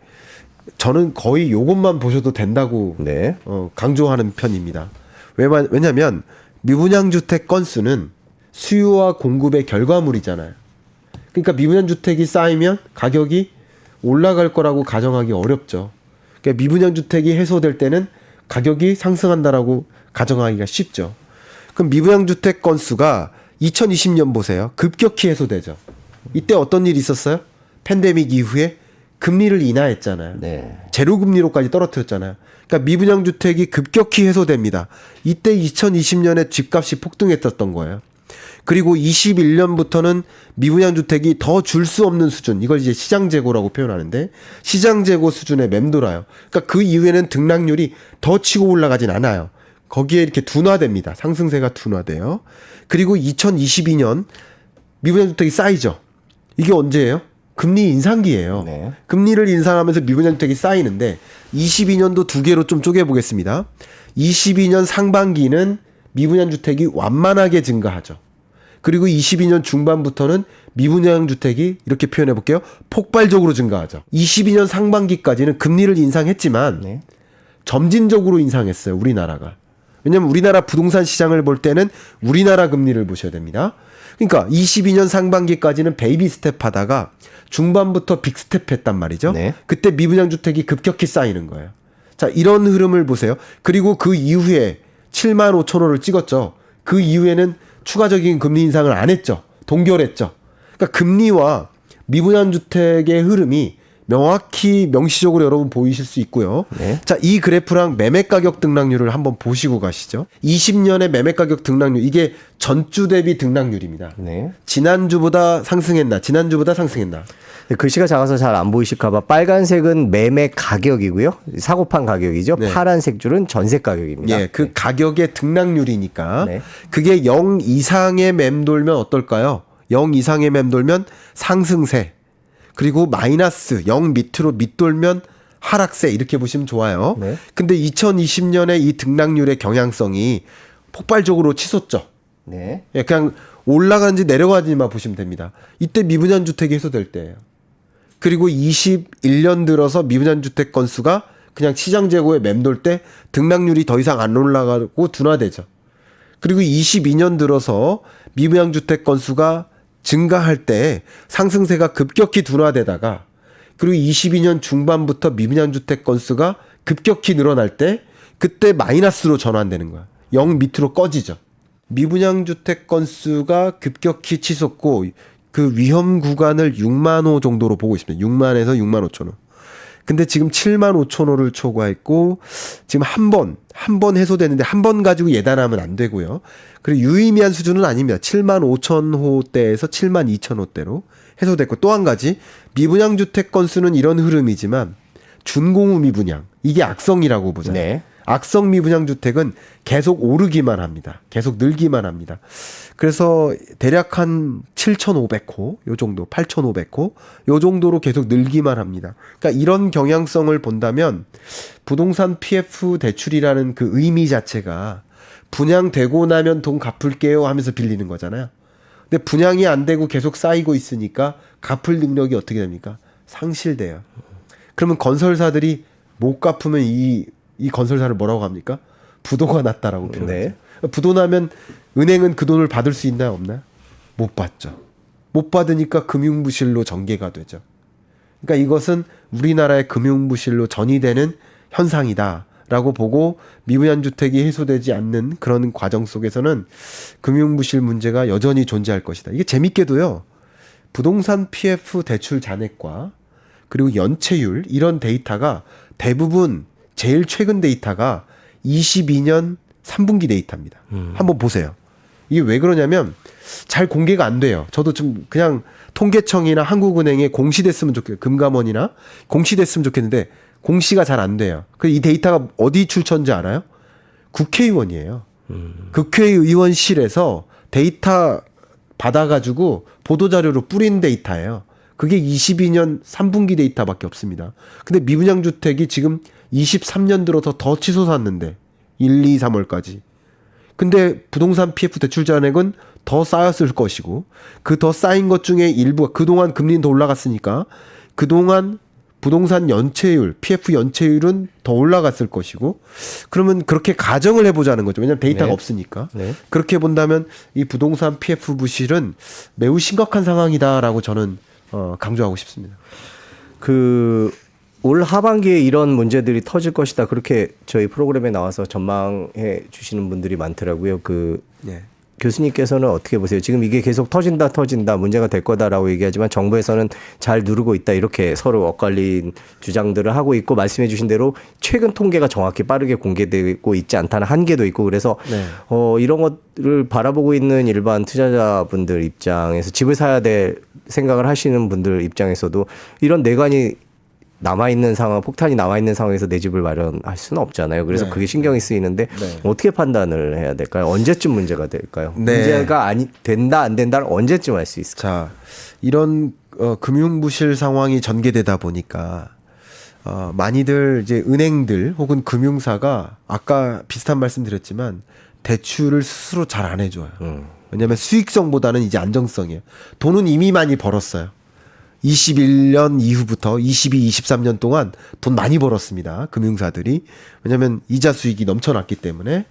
B: 저는 거의 요것만 보셔도 된다고 강조하는 편입니다. 왜냐하면 미분양 주택 건수는 수요와 공급의 결과물이잖아요. 그러니까 미분양 주택이 쌓이면 가격이 올라갈 거라고 가정하기 어렵죠. 그러니까 미분양 주택이 해소될 때는 가격이 상승한다라고 가정하기가 쉽죠. 그럼 미분양 주택 건수가 2020년 보세요. 급격히 해소되죠. 이때 어떤 일이 있었어요? 팬데믹 이후에 금리를 인하했잖아요.
A: 네.
B: 제로 금리로까지 떨어뜨렸잖아요. 그러니까 미분양 주택이 급격히 해소됩니다. 이때 2020년에 집값이 폭등했었던 거예요. 그리고 21년부터는 미분양 주택이 더 줄 수 없는 수준, 이걸 이제 시장 재고라고 표현하는데 시장 재고 수준에 맴돌아요. 그러니까 그 이후에는 등락률이 더 치고 올라가진 않아요. 거기에 이렇게 둔화됩니다. 상승세가 둔화돼요. 그리고 2022년 미분양 주택이 쌓이죠. 이게 언제예요? 금리 인상기예요.
A: 네.
B: 금리를 인상하면서 미분양 주택이 쌓이는데 22년도 두 개로 좀 쪼개보겠습니다. 22년 상반기는 미분양 주택이 완만하게 증가하죠. 그리고 22년 중반부터는 미분양 주택이 이렇게 표현해 볼게요. 폭발적으로 증가하죠. 22년 상반기까지는 금리를 인상했지만 점진적으로 인상했어요. 우리나라가. 왜냐하면 우리나라 부동산 시장을 볼 때는 우리나라 금리를 보셔야 됩니다. 그러니까 22년 상반기까지는 베이비 스텝 하다가 중반부터 빅 스텝 했단 말이죠.
A: 네.
B: 그때 미분양 주택이 급격히 쌓이는 거예요. 자, 이런 흐름을 보세요. 그리고 그 이후에 7만 5천 호를 찍었죠. 그 이후에는 추가적인 금리 인상을 안 했죠. 동결했죠. 그러니까 금리와 미분양 주택의 흐름이 명확히 명시적으로 여러분 보이실 수 있고요.
A: 네.
B: 자, 이 그래프랑 매매 가격 등락률을 한번 보시고 가시죠. 20년의 매매 가격 등락률, 이게 전주 대비 등락률입니다.
A: 네.
B: 지난주보다 상승했나, 지난주보다 상승했나.
A: 글씨가 작아서 잘 안 보이실까봐 빨간색은 매매 가격이고요. 사고판 가격이죠.
B: 네.
A: 파란색 줄은 전세 가격입니다.
B: 예, 그 가격의 등락률이니까
A: 네.
B: 그게 0 이상에 맴돌면 어떨까요? 0 이상에 맴돌면 상승세. 그리고 마이너스 0 밑으로 밑돌면 하락세, 이렇게 보시면 좋아요.
A: 네.
B: 근데 2020년에 이 등락률의 경향성이 폭발적으로 치솟죠.
A: 네.
B: 예, 그냥 올라가는지 내려가는지만 보시면 됩니다. 이때 미분양 주택이 해소될 때예요. 그리고 21년 들어서 미분양 주택 건수가 그냥 시장 재고에 맴돌 때 등락률이 더 이상 안 올라가고 둔화되죠. 그리고 22년 들어서 미분양 주택 건수가 증가할 때 상승세가 급격히 둔화되다가, 그리고 22년 중반부터 미분양 주택 건수가 급격히 늘어날 때 그때 마이너스로 전환되는 거야. 0 밑으로 꺼지죠. 미분양 주택 건수가 급격히 치솟고 그 위험 구간을 6만 호 정도로 보고 있습니다. 6만에서 6만 5천 호. 근데 지금 7만 5천 호를 초과했고, 지금 한 번 해소되는데 한 번 가지고 예단하면 안 되고요. 그리고 유의미한 수준은 아닙니다. 7만 5천 호대에서 7만 2천 호대로 해소됐고, 또 한 가지 미분양 주택 건수는 이런 흐름이지만 준공후 미분양, 이게 악성이라고 보잖아요.
A: 네.
B: 악성 미분양 주택은 계속 오르기만 합니다. 계속 늘기만 합니다. 그래서 대략 한 7,500호, 요 정도, 8,500호, 요 정도로 계속 늘기만 합니다. 그러니까 이런 경향성을 본다면 부동산 PF 대출이라는 그 의미 자체가 분양되고 나면 돈 갚을게요 하면서 빌리는 거잖아요. 근데 분양이 안 되고 계속 쌓이고 있으니까 갚을 능력이 어떻게 됩니까? 상실돼요. 그러면 건설사들이 못 갚으면 이 건설사를 뭐라고 합니까? 부도가 났다라고 표현해요.
A: 네.
B: 부도 나면 은행은 그 돈을 받을 수 있나요, 없나요? 못 받죠. 못 받으니까 금융부실로 전개가 되죠. 그러니까 이것은 우리나라의 금융부실로 전이되는 현상이다라고 보고, 미분양 주택이 해소되지 않는 그런 과정 속에서는 금융부실 문제가 여전히 존재할 것이다. 이게 재밌게도요, 부동산 PF 대출 잔액과 그리고 연체율, 이런 데이터가 대부분 제일 최근 데이터가 22년 3분기 데이터입니다. 한번 보세요. 이게 왜 그러냐면 잘 공개가 안 돼요. 저도 좀 그냥 통계청이나 한국은행에 공시됐으면 좋겠어요. 금감원이나 공시됐으면 좋겠는데 공시가 잘 안 돼요. 이 데이터가 어디 출처인지 알아요? 국회의원이에요. 국회의원실에서 데이터 받아가지고 보도자료로 뿌린 데이터예요. 그게 22년 3분기 데이터밖에 없습니다. 근데 미분양 주택이 지금 23년 들어서 더 치솟았는데 1, 2, 3월까지. 근데 부동산 PF 대출 잔액은 더 쌓였을 것이고, 그 더 쌓인 것 중에 일부가 그동안 금리는 더 올라갔으니까 그동안 부동산 연체율, PF 연체율은 더 올라갔을 것이고, 그러면 그렇게 가정을 해보자는 거죠. 왜냐하면 데이터가
A: 네.
B: 없으니까.
A: 네.
B: 그렇게 본다면 이 부동산 PF 부실은 매우 심각한 상황이다라고 저는 강조하고 싶습니다.
A: 올 하반기에 이런 문제들이 터질 것이다. 그렇게 저희 프로그램에 나와서 전망해 주시는 분들이 많더라고요.
B: 네.
A: 교수님께서는 어떻게 보세요? 지금 이게 계속 터진다 문제가 될 거다라고 얘기하지만 정부에서는 잘 누르고 있다, 이렇게 서로 엇갈린 주장들을 하고 있고, 말씀해 주신 대로 최근 통계가 정확히 빠르게 공개되고 있지 않다는 한계도 있고, 그래서
B: 네.
A: 이런 것을 바라보고 있는 일반 투자자분들 입장에서 집을 사야 될 생각을 하시는 분들 입장에서도 이런 내관이 남아있는 상황, 폭탄이 남아있는 상황에서 내 집을 마련할 수는 없잖아요. 그래서
B: 네.
A: 그게 신경이 쓰이는데
B: 네.
A: 어떻게 판단을 해야 될까요? 언제쯤 문제가 될까요?
B: 네.
A: 문제가 된다 안 된다를 언제쯤 알 수 있을까요?
B: 자, 이런 금융부실 상황이 전개되다 보니까 많이들 이제 은행들 혹은 금융사가 아까 비슷한 말씀 드렸지만 대출을 스스로 잘 안 해줘요. 왜냐하면 수익성보다는 이제 안정성이에요. 돈은 이미 많이 벌었어요. 21년 이후부터 22, 23년 동안 돈 많이 벌었습니다. 금융사들이. 왜냐하면 이자 수익이 넘쳐났기 때문에.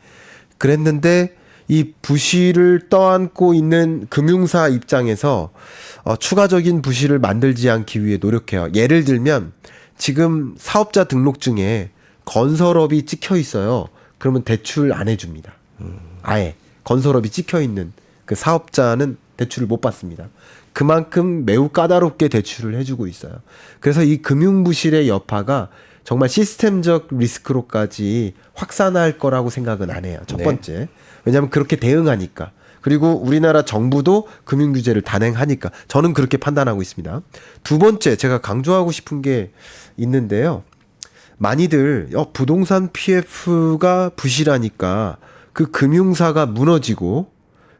B: 그랬는데 이 부실을 떠안고 있는 금융사 입장에서 추가적인 부실을 만들지 않기 위해 노력해요. 예를 들면 지금 사업자 등록증에 건설업이 찍혀 있어요. 그러면 대출 안 해줍니다. 아예 건설업이 찍혀 있는 그 사업자는 대출을 못 받습니다. 그만큼 매우 까다롭게 대출을 해주고 있어요. 그래서 이 금융부실의 여파가 정말 시스템적 리스크로까지 확산할 거라고 생각은 안 해요. 첫
A: 네.
B: 번째. 왜냐하면 그렇게 대응하니까. 그리고 우리나라 정부도 금융규제를 단행하니까 저는 그렇게 판단하고 있습니다. 두 번째 제가 강조하고 싶은 게 있는데요. 많이들 부동산 PF가 부실하니까 그 금융사가 무너지고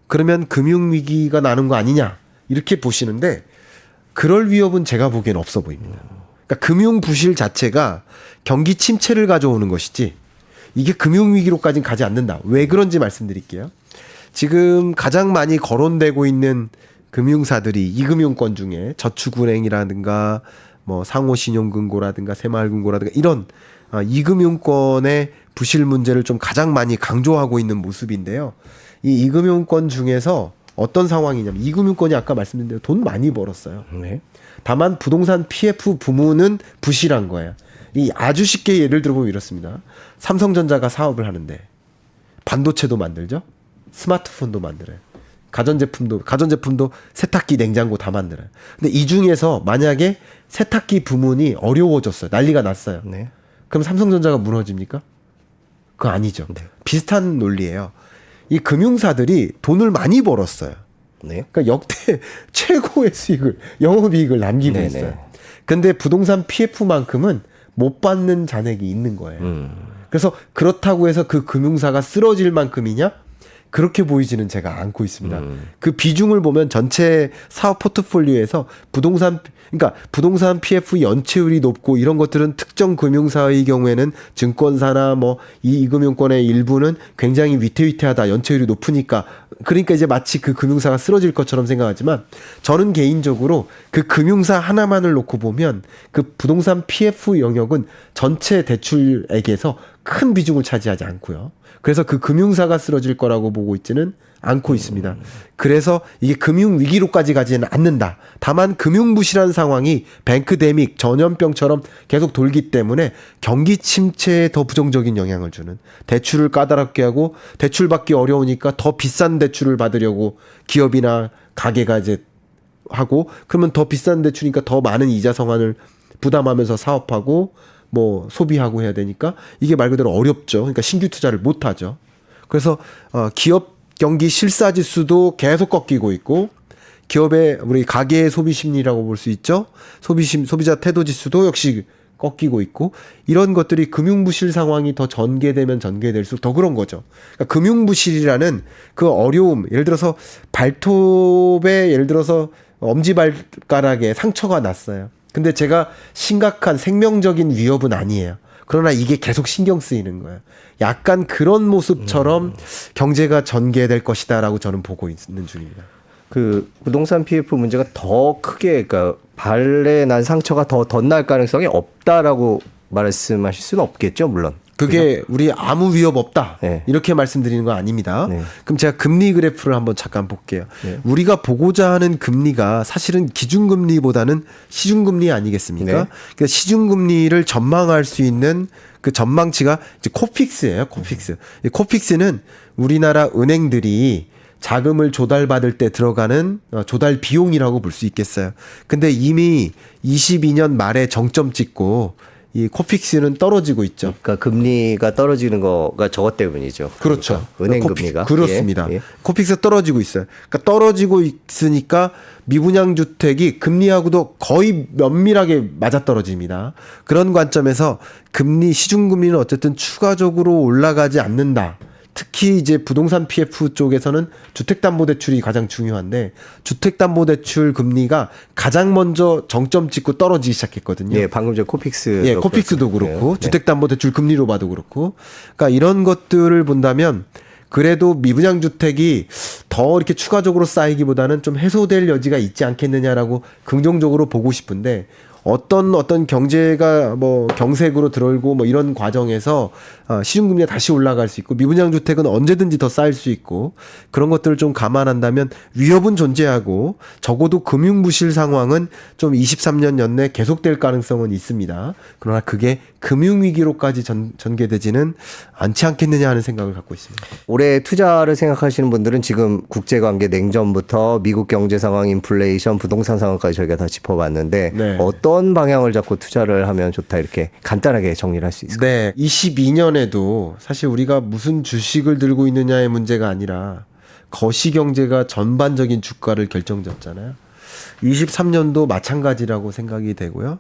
B: 그러면 금융위기가 나는 거 아니냐 이렇게 보시는데 그럴 위협은 제가 보기엔 없어 보입니다. 그러니까 금융부실 자체가 경기 침체를 가져오는 것이지 이게 금융위기로까지는 가지 않는다. 왜 그런지 말씀드릴게요. 지금 가장 많이 거론되고 있는 금융사들이 이금융권 중에 저축은행이라든가 뭐 상호신용금고라든가 새마을금고라든가 이런 이금융권의 부실 문제를 좀 가장 많이 강조하고 있는 모습인데요. 이 이금융권 중에서 어떤 상황이냐면 이금융권이 아까 말씀드린 대로 돈 많이 벌었어요.
A: 네.
B: 다만 부동산 PF 부문은 부실한 거예요. 이 아주 쉽게 예를 들어보면 이렇습니다. 삼성전자가 사업을 하는데 반도체도 만들죠. 스마트폰도 만들어요. 가전제품도 세탁기, 냉장고 다 만들어요. 근데 이 중에서 만약에 세탁기 부문이 어려워졌어요. 난리가 났어요.
A: 네.
B: 그럼 삼성전자가 무너집니까? 그거 아니죠.
A: 네.
B: 비슷한 논리예요. 이 금융사들이 돈을 많이 벌었어요.
A: 네.
B: 그러니까 역대 최고의 수익을 영업이익을 남기고
A: 네네.
B: 있어요. 근데 부동산 PF만큼은 못 받는 잔액이 있는 거예요. 그래서 그렇다고 해서 그 금융사가 쓰러질 만큼이냐? 그렇게 보이지는 제가 않고 있습니다. 그 비중을 보면 전체 사업 포트폴리오에서 부동산 PF 연체율이 높고 이런 것들은 특정 금융사의 경우에는 증권사나 뭐 이 금융권의 일부는 굉장히 위태위태하다. 연체율이 높으니까. 그러니까 이제 마치 그 금융사가 쓰러질 것처럼 생각하지만 저는 개인적으로 그 금융사 하나만을 놓고 보면 그 부동산 PF 영역은 전체 대출액에서 큰 비중을 차지하지 않고요. 그래서 그 금융사가 쓰러질 거라고 보고 있지는 않고 있습니다. 그래서 이게 금융위기로까지 가지는 않는다. 다만 금융부실한 상황이 뱅크데믹, 전염병처럼 계속 돌기 때문에 경기 침체에 더 부정적인 영향을 주는 대출을 까다롭게 하고 대출 받기 어려우니까 더 비싼 대출을 받으려고 기업이나 가게가 이제 하고 그러면 더 비싼 대출이니까 더 많은 이자 상환을 부담하면서 사업하고 뭐 소비하고 해야 되니까 이게 말 그대로 어렵죠. 그러니까 신규 투자를 못 하죠. 그래서 기업 경기 실사 지수도 계속 꺾이고 있고 기업의 우리 가계의 소비 심리라고 볼 수 있죠. 소비자 태도 지수도 역시 꺾이고 있고 이런 것들이 금융부실 상황이 더 전개되면 전개될수록 더 그런 거죠. 그러니까 금융부실이라는 그 어려움, 예를 들어서 발톱에 예를 들어서 엄지발가락에 상처가 났어요. 근데 제가 심각한 생명적인 위협은 아니에요. 그러나 이게 계속 신경 쓰이는 거예요. 약간 그런 모습처럼 경제가 전개될 것이다라고 저는 보고 있는 중입니다.
A: 그 부동산 PF 문제가 더 크게 그러니까 발에 난 상처가 더 덧날 가능성이 없다라고 말씀하실 수는 없겠죠, 물론.
B: 그게 우리 아무 위협 없다.
A: 네.
B: 이렇게 말씀드리는 거 아닙니다.
A: 네.
B: 그럼 제가 금리 그래프를 한번 잠깐 볼게요.
A: 네.
B: 우리가 보고자 하는 금리가 사실은 기준금리보다는 시중금리 아니겠습니까?
A: 네.
B: 그러니까 시중금리를 전망할 수 있는 그 전망치가 이제 코픽스예요. 코픽스. 이 코픽스는 우리나라 은행들이 자금을 조달받을 때 들어가는 조달 비용이라고 볼 수 있겠어요. 근데 이미 22년 말에 정점 찍고 이 코픽스는 떨어지고 있죠.
A: 그러니까 금리가 떨어지는 거가 저것 때문이죠.
B: 그렇죠.
A: 그러니까 은행 금리가.
B: 그렇습니다.
A: 예.
B: 코픽스 떨어지고 있어요. 그러니까 떨어지고 있으니까 미분양 주택이 금리하고도 거의 면밀하게 맞아떨어집니다. 그런 관점에서 시중금리는 어쨌든 추가적으로 올라가지 않는다. 특히 이제 부동산 PF 쪽에서는 주택담보대출이 가장 중요한데 주택담보대출 금리가 가장 먼저 정점 찍고 떨어지기 시작했거든요.
A: 예, 방금 전 코픽스.
B: 예, 코픽스도 그렇고
A: 네.
B: 주택담보대출 금리로 봐도 그렇고, 그러니까 이런 것들을 본다면 그래도 미분양 주택이 더 이렇게 추가적으로 쌓이기보다는 좀 해소될 여지가 있지 않겠느냐라고 긍정적으로 보고 싶은데 어떤 경제가 뭐 경색으로 들어오고 뭐 이런 과정에서 시중금리가 다시 올라갈 수 있고 미분양 주택은 언제든지 더 쌓일 수 있고 그런 것들을 좀 감안한다면 위협은 존재하고 적어도 금융부실 상황은 좀 23년 연내 계속될 가능성은 있습니다. 그러나 그게 금융위기로까지 전개되지는 않지 않겠느냐 하는 생각을 갖고 있습니다.
A: 올해 투자를 생각하시는 분들은 지금 국제관계 냉전부터 미국 경제 상황, 인플레이션, 부동산 상황까지 저희가 다 짚어봤는데
B: 네.
A: 어떤 방향을 잡고 투자를 하면 좋다 이렇게 간단하게 정리를 할 수 있을까요?
B: 네. 22년에도 사실 우리가 무슨 주식을 들고 있느냐의 문제가 아니라 거시경제가 전반적인 주가를 결정짓잖아요. 23년도 마찬가지라고 생각이 되고요.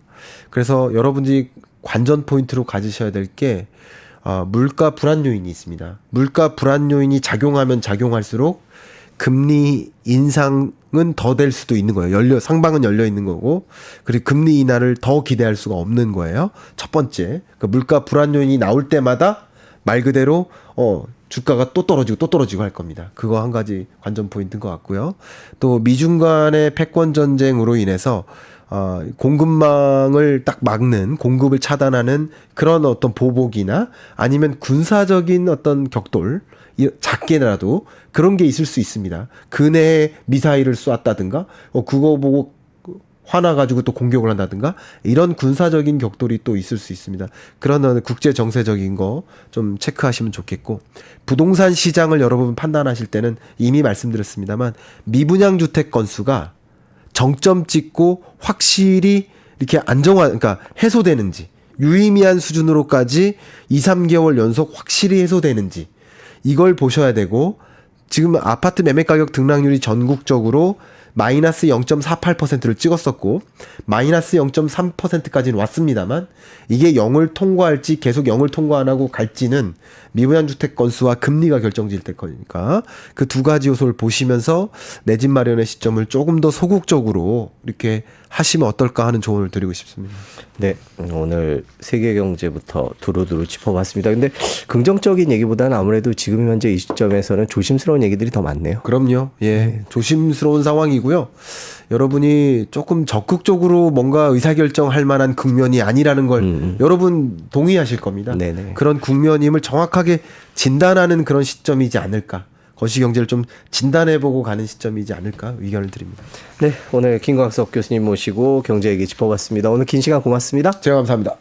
B: 그래서 여러분들이 관전 포인트로 가지셔야 될 게 물가 불안 요인이 있습니다. 물가 불안 요인이 작용하면 작용할수록 금리 인상은 더 될 수도 있는 거예요. 상방은 열려 있는 거고, 그리고 금리 인하를 더 기대할 수가 없는 거예요. 첫 번째, 그 물가 불안 요인이 나올 때마다 말 그대로 주가가 또 떨어지고 할 겁니다. 그거 한 가지 관전 포인트인 것 같고요. 또 미중 간의 패권 전쟁으로 인해서 공급망을 딱 막는, 공급을 차단하는 그런 어떤 보복이나 아니면 군사적인 어떤 격돌, 작게라도 그런 게 있을 수 있습니다. 근해에 미사일을 쏘았다든가, 그거 보고 화나가지고 또 공격을 한다든가, 이런 군사적인 격돌이 또 있을 수 있습니다. 그런 국제 정세적인 거 좀 체크하시면 좋겠고, 부동산 시장을 여러분 판단하실 때는 이미 말씀드렸습니다만, 미분양 주택 건수가 정점 찍고 확실히 이렇게 그러니까 해소되는지, 유의미한 수준으로까지 2, 3개월 연속 확실히 해소되는지, 이걸 보셔야 되고, 지금 아파트 매매 가격 등락률이 전국적으로 마이너스 0.48%를 찍었었고 마이너스 0.3%까지는 왔습니다만 이게 0을 통과할지 계속 0을 통과 안 하고 갈지는 미분양 주택 건수와 금리가 결정질 거니까 그 두 가지 요소를 보시면서 내 집 마련의 시점을 조금 더 소극적으로 이렇게 하시면 어떨까 하는 조언을 드리고 싶습니다.
A: 네, 오늘 세계 경제부터 두루두루 짚어봤습니다. 근데 긍정적인 얘기보다는 아무래도 지금 현재 이 시점에서는 조심스러운 얘기들이 더 많네요.
B: 그럼요. 예, 조심스러운 상황이고요. 여러분이 조금 적극적으로 뭔가 의사결정할 만한 국면이 아니라는 걸 여러분 동의하실 겁니다.
A: 네네.
B: 그런 국면임을 정확하게 진단하는 그런 시점이지 않을까. 거시경제를 좀 진단해보고 가는 시점이지 않을까 의견을 드립니다.
A: 네, 오늘 김광석 교수님 모시고 경제 얘기 짚어봤습니다. 오늘 긴 시간 고맙습니다.
B: 제가 감사합니다.